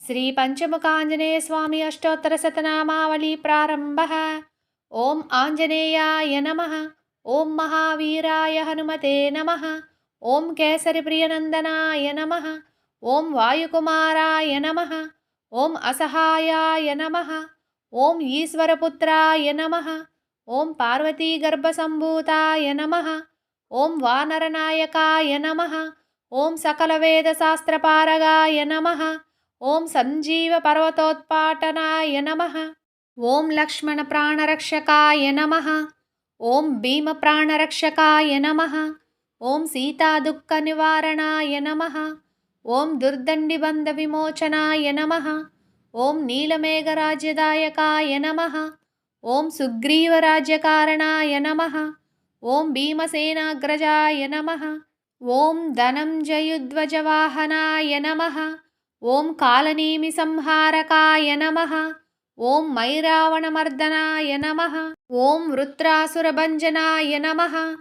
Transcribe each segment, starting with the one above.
श्री पंचमुखांजनेय स्वामी अष्टोत्तरशतनामावली प्रारंभः। ओम आंजनेयाय नमः। ओम महावीराय हनुमते नमः। ओम केसरीप्रियनंदनाय नमः। ओम वायुकुमाराय नमः। ओम असहायाय नमः। ओम ईश्वरपुत्राय नमः। ओम पार्वतीगर्भसम्भूताय नमः। ओम वानरनायकाय नमः। ओम सकलवेदशास्त्रपारगाय नमः। ओम संजीव पर्वतोत्पाटनाय नमः। ओम लक्ष्मण प्राणरक्षकाय नमः। ओम भीम प्राणरक्षकाय नमः। ओम सीता दुःख निवारणाय नमः। ओम दुर्दंडी बंध विमोचनाय नमः। ओम नीलमेघराज्यदायकाय नमः। ओम सुग्रीव राज्यकारणाय नमः। ओम भीमसेनाग्रजाय नमः। ओम धनंजयुध्वजवाहनाय नमः। ओम कालनेमि संहारकाय नमः। ओम मैरावणमर्दनाय नमः। ओम वृत्रासुरभञ्जनाय नमः।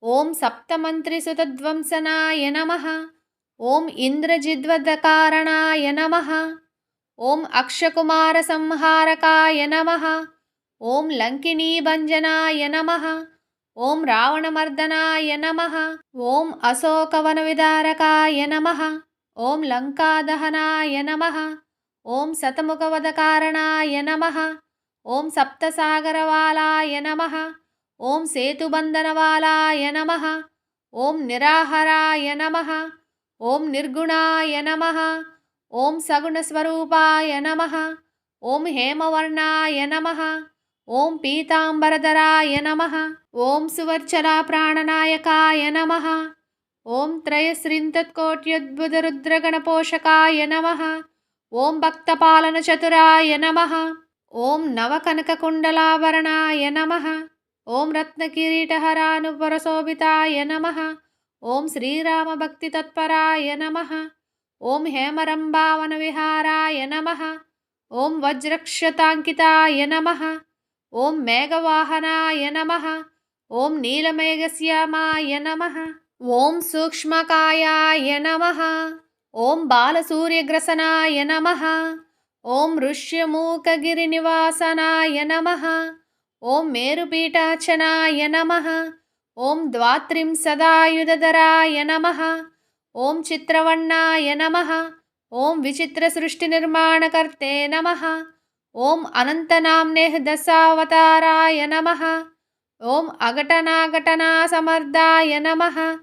ओम सप्तमन्त्रिसुतध्वंसनाय नमः। ओम इन्द्रजिद्वदकारणाय नमः। ओम अक्षकुमारसंहारकाय नमः। ओम लंकिनीभञ्जनाय नमः। ओम रावणमर्दनाय नमः। ओम अशोकवनविदारकाय नमः। ओम लंकादहनाय नमः। ओम शतमुखवधकारणाय नमः। ओम सप्तसागरवालाय नमः। ओम सेतुबंधनवालाय नमः। ओम निराहराय नमः। ओम निर्गुणाय नमः। ओम सगुणस्वरूपाय नमः। ओम हेमवर्णाय नमः। ओम पीतांबरधराय नमः। ओम सुवर्चला प्राणनायकाय नमः। ओम त्रयस्त्रिंतत्कोट्यद्भुतरुद्रगणपोषकाय नमः। ओम भक्तपालनचतुराय नमः। ओम नवकनककुण्डलाभरणाय नमः। ओम रत्नकिरीटहरानुपरशोभिताय नमः। ओम श्रीरामभक्तितत्पराय नमः। ओम हेमरम्भावनविहाराय नमः। ओम वज्रक्षताङ्किताय नमः। ओम मेघवाहनाय नमः। ओम नीलमेघश्यामाय नमः। ओम सूक्ष्मकायाय नमः। ओम बालसूर्यग्रसनाय नमः। ओम ऋष्यमूकगिरिनिवासनाय नमः। ओम मेरुपीठार्चनाय नमः। ओम द्वात्रिंशदायुधधराय नमः। ओम चित्रवर्णाय नमः। ओम विचित्रसृष्टिनिर्माणकर्ते नमः। ओम अनन्तनाम्नेः दशावताराय नमः। ओम अघटनाघटनासमर्दाय नमः।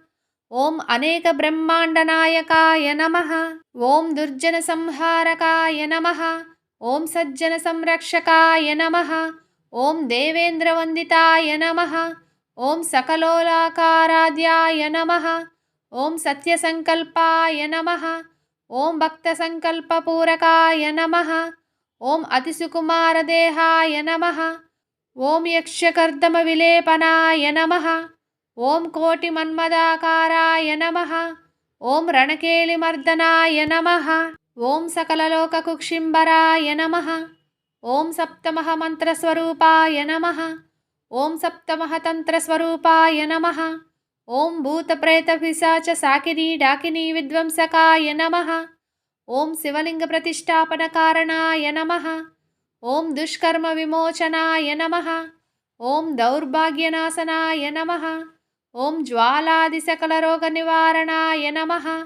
ओम अनेक ब्रह्मांडनायकाय नमः। ओम दुर्जन संहारकाय नमः। ओम सज्जन संरक्षकाय नमः। ओम देवेंद्रवंदिताय नमः। ओम सकलोलाकाराध्याय नमः। ओम सत्यसंकल्पाय नमः। ओम भक्तसंकल्पपूरकाय नमः। ओम अतिसुकुमारदेहाय नमः। ओम यक्षकर्दमविलेपनाय नमः। ओम कोटिमन्मदाकाराय नमः। ओम रणकेलिमर्दनाय नमः। ओम सकललोककुक्षिम्बराय नमः। ओम सप्तमः मंत्रस्वरूपाय नमः। ओम सप्तमः तंत्रस्वरूपाय नमः। ओम भूतप्रेतपिशाच साकिनी डाकिनी विध्वंसकाय नमः। ओम शिवलिंग प्रतिष्ठापनकारणाय नमः। ओम दुष्कर्म विमोचनाय नमः। ओम दौर्भाग्यनाशनाय नमः। ओम ज्वालादिसकलरोगनिवारणाय नमः।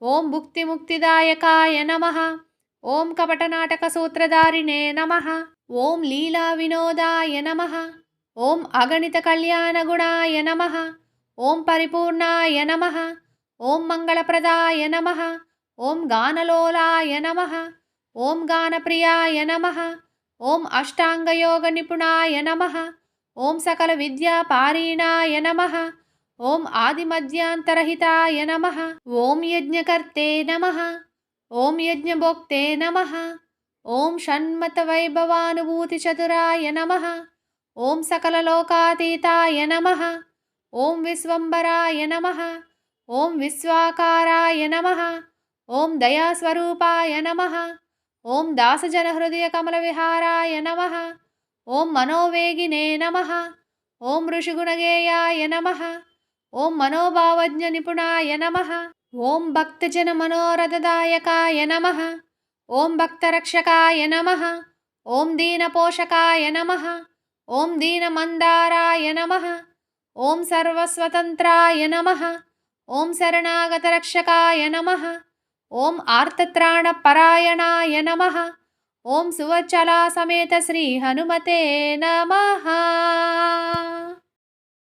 ओम भुक्तिमुक्तिदायकाय नमः। ओम कपटनाटकसूत्रधारिणे नमः। ओम लीलाविनोदाय नमः। ओम अगणितकल्याणगुणाय नमः। ओम परिपूर्णाय नमः। ओम मंगलप्रदाय नमः। ओम गानलोलाय नमः। ओम गानप्रियाय नमः। ओम अष्टांगयोगनिपुणाय नमः। ओम सकलविद्यापारीणाय नमः। ओम आदिमध्यांतरहिताय नमः। ओम यज्ञकर्ते नमः। ओम यज्ञभोक्ते नमः। ओम षण्मतवैभवानुभूतिचतुराय नमः। ओम सकललोकातीताय नमः। ओम विश्वम्भराय नमः। ओम विश्वाकाराय नमः। ओम दयास्वरूपाय नमः। ओम दासजनहृदयकमलविहाराय नमः। ओम मनोवेगिने नमः। ओम ऋषिगुणगेयाय नमः। ओम मनोभावज्ञनिपुणाय नमः। ओम भक्तजनमनोरथदायकाय नमः। ॐ भक्तरक्षकाय नमः। ॐ दीनपोषकाय नमः। ॐ दीनमन्दाराय नमः। ॐ सर्वस्वतन्त्राय नमः। ॐ शरणागतरक्षकाय नमः। ॐ आर्तत्राणपरायणाय नमः। ॐ सुवच्चला समेत श्री हनुमते नमः।